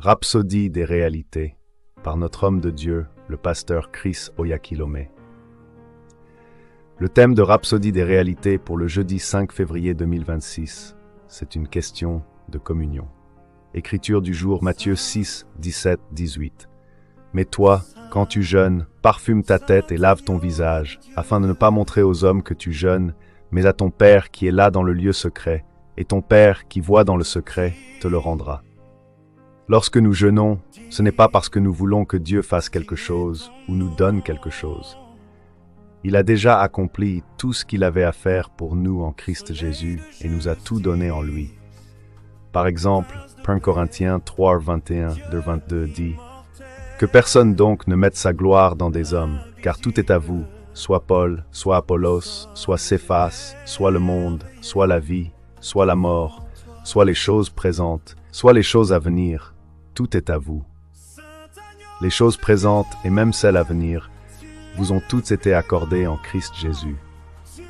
Rhapsodie des réalités, par notre homme de Dieu, le pasteur Chris Oyakhilome. Le thème de Rhapsodie des réalités pour le jeudi 5 février 2026, c'est une question de communion. Écriture du jour Matthieu 6, 17, 18. Mais toi, quand tu jeûnes, parfume ta tête et lave ton visage, afin de ne pas montrer aux hommes que tu jeûnes, mais à ton Père qui est là dans le lieu secret, et ton Père qui voit dans le secret te le rendra. Lorsque nous jeûnons, ce n'est pas parce que nous voulons que Dieu fasse quelque chose ou nous donne quelque chose. Il a déjà accompli tout ce qu'il avait à faire pour nous en Christ Jésus et nous a tout donné en lui. Par exemple, 1 Corinthiens 3, 21-22 dit « Que personne donc ne mette sa gloire dans des hommes, car tout est à vous, soit Paul, soit Apollos, soit Céphas, soit le monde, soit la vie, soit la mort, soit les choses présentes, soit les choses à venir. Tout est à vous. Les choses présentes et même celles à venir vous ont toutes été accordées en Christ Jésus.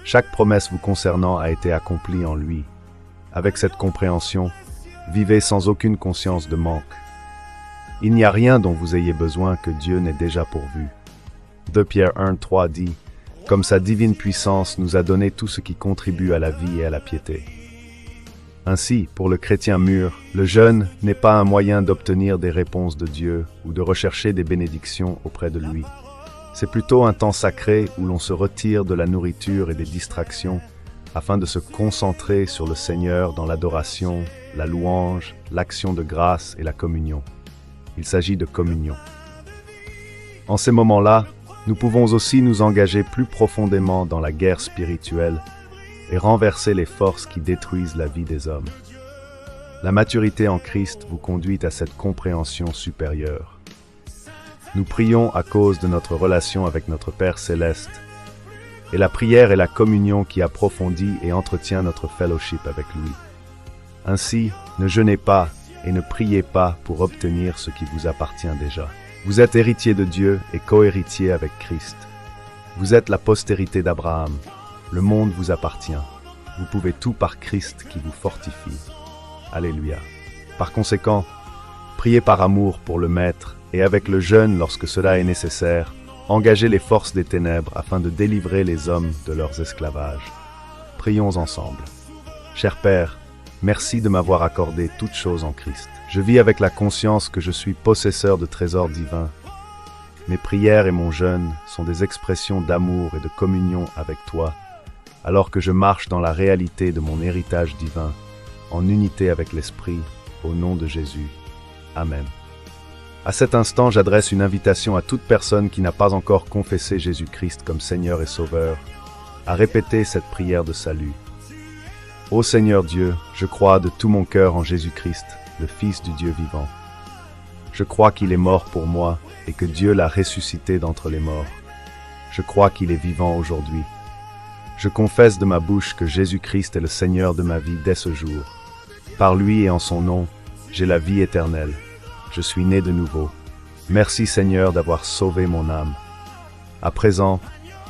Chaque promesse vous concernant a été accomplie en lui. Avec cette compréhension, vivez sans aucune conscience de manque. Il n'y a rien dont vous ayez besoin que Dieu n'ait déjà pourvu. 2 Pierre 1, 3 dit « Comme sa divine puissance nous a donné tout ce qui contribue à la vie et à la piété. » Ainsi, pour le chrétien mûr, le jeûne n'est pas un moyen d'obtenir des réponses de Dieu ou de rechercher des bénédictions auprès de lui. C'est plutôt un temps sacré où l'on se retire de la nourriture et des distractions afin de se concentrer sur le Seigneur dans l'adoration, la louange, l'action de grâce et la communion. Il s'agit de communion. En ces moments-là, nous pouvons aussi nous engager plus profondément dans la guerre spirituelle et renverser les forces qui détruisent la vie des hommes. La maturité en Christ vous conduit à cette compréhension supérieure. Nous prions à cause de notre relation avec notre Père Céleste, et la prière est la communion qui approfondit et entretient notre fellowship avec lui. Ainsi, ne jeûnez pas et ne priez pas pour obtenir ce qui vous appartient déjà. Vous êtes héritier de Dieu et co-héritier avec Christ. Vous êtes la postérité d'Abraham. Le monde vous appartient. Vous pouvez tout par Christ qui vous fortifie. Alléluia. Par conséquent, priez par amour pour le Maître et avec le jeûne lorsque cela est nécessaire, engagez les forces des ténèbres afin de délivrer les hommes de leurs esclavages. Prions ensemble. Cher Père, merci de m'avoir accordé toutes choses en Christ. Je vis avec la conscience que je suis possesseur de trésors divins. Mes prières et mon jeûne sont des expressions d'amour et de communion avec toi, alors que je marche dans la réalité de mon héritage divin, en unité avec l'Esprit, au nom de Jésus. Amen. À cet instant, j'adresse une invitation à toute personne qui n'a pas encore confessé Jésus-Christ comme Seigneur et Sauveur, à répéter cette prière de salut. Ô Seigneur Dieu, je crois de tout mon cœur en Jésus-Christ, le Fils du Dieu vivant. Je crois qu'il est mort pour moi et que Dieu l'a ressuscité d'entre les morts. Je crois qu'il est vivant aujourd'hui. Je confesse de ma bouche que Jésus-Christ est le Seigneur de ma vie dès ce jour. Par lui et en son nom, j'ai la vie éternelle. Je suis né de nouveau. Merci Seigneur d'avoir sauvé mon âme. À présent,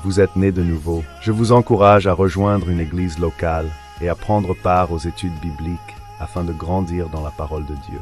vous êtes né de nouveau. Je vous encourage à rejoindre une église locale et à prendre part aux études bibliques afin de grandir dans la parole de Dieu.